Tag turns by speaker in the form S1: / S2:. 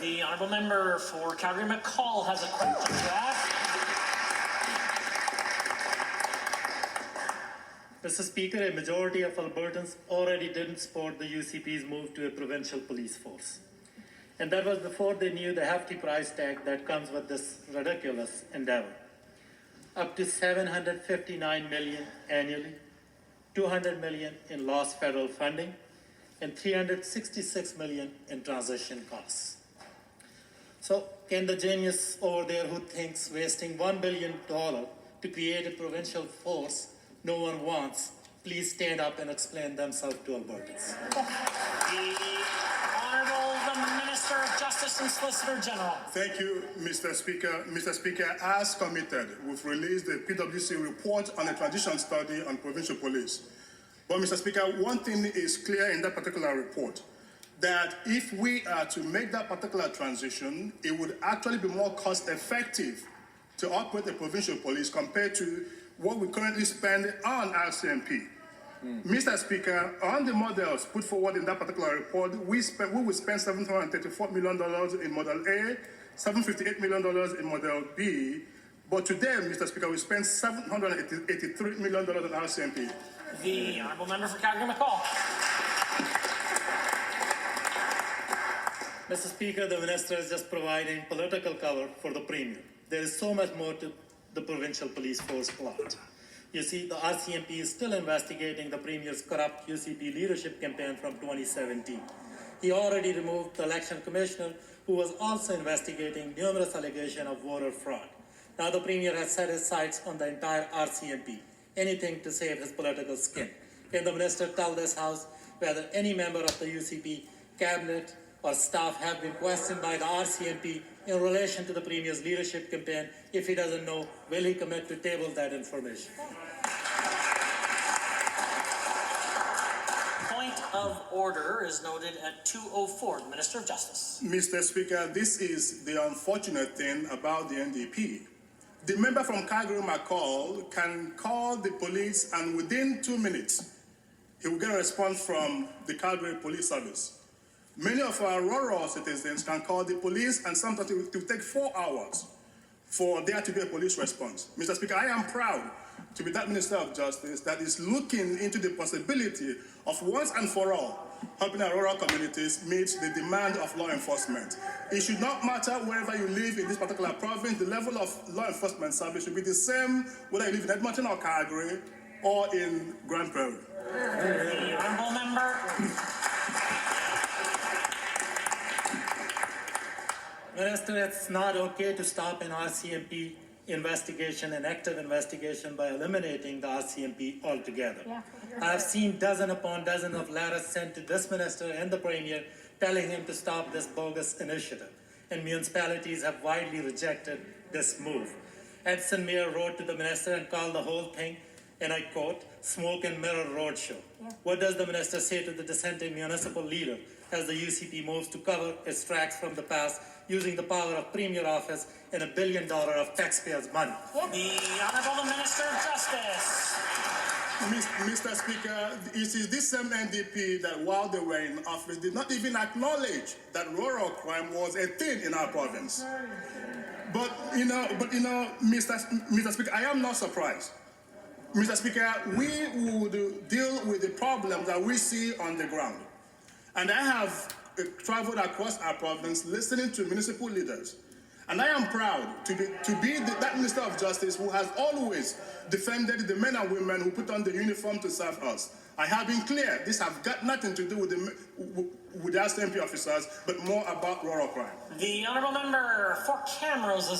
S1: The honourable member for Calgary McCall has a question to ask.
S2: Mr. Speaker, a majority of Albertans already didn't support the UCP's move to a provincial police force. And that was before they knew the hefty price tag that comes with this ridiculous endeavor. Up to $759 million annually, $200 million in lost federal funding, and $366 million in transition costs. So can the genius over there who thinks wasting $1 billion to create a provincial force no one wants, please stand up and explain themselves to Albertans.
S1: The Honourable Minister of Justice and Solicitor General.
S3: Thank you, Mr. Speaker. Mr. Speaker, as committed, we've released the PwC report on a transition study on provincial police. But, Mr. Speaker, one thing is clear in that particular report, that if we are to make that particular transition, it would actually be more cost-effective to operate the provincial police compared to what we currently spend on RCMP. Mr. Speaker, on the models put forward in that particular report, we will spend $734 million in Model A, $758 million in Model B, but today, Mr. Speaker, we spent $783 million in RCMP.
S1: The honourable member for Calgary McCall.
S2: Mr. Speaker, the minister is just providing political cover for the Premier. There is so much more to the provincial police force plot. You see, the RCMP is still investigating the Premier's corrupt UCP leadership campaign from 2017. He already removed the election commissioner, who was also investigating numerous allegations of voter fraud. Now the Premier has set his sights on the entire RCMP, anything to save his political skin. Can the minister tell this House whether any member of the UCP cabinet or staff have been questioned by the RCMP in relation to the Premier's leadership campaign? If he doesn't know, will he commit to table that information?
S1: Point of order is noted at 2:04. The Minister of Justice.
S3: Mr. Speaker, this is the unfortunate thing about the NDP. The member from Calgary McCall can call the police, and within 2 minutes, he will get a response from the Calgary Police Service. Many of our rural citizens can call the police, and sometimes it will take 4 hours for there to be a police response. Mr. Speaker, I am proud to be that Minister of Justice that is looking into the possibility of once and for all helping our rural communities meet the demand of law enforcement. It should not matter wherever you live in this particular province, the level of law enforcement service should be the same whether you live in Edmonton or Calgary or in Grand Prairie.
S1: The honourable member.
S2: Minister, it's not okay to stop an RCMP investigation, an active investigation, by eliminating the RCMP altogether. Yeah, I have seen dozen upon dozen of letters sent to this minister and the Premier telling him to stop this bogus initiative, and municipalities have widely rejected this move. Edson Mayor wrote to the minister and called the whole thing, and I quote, smoke and mirror roadshow. Yeah. What does the minister say to the dissenting municipal leader as the UCP moves to cover its tracks from the past using the power of Premier office and $1 billion of taxpayers' money?
S1: Yeah. The Honourable Minister of Justice.
S3: Mr. Speaker, it is this same NDP that while they were in office did not even acknowledge that rural crime was a thing in our province. But Mr. Speaker, I am not surprised. Mr. Speaker, we would deal with the problems that we see on the ground. And I have traveled across our province listening to municipal leaders. And I am proud to be that Minister of Justice who has always defended the men and women who put on the uniform to serve us. I have been clear, this has got nothing to do with the RCMP officers, but more about rural crime.
S1: The honourable member for Camrose is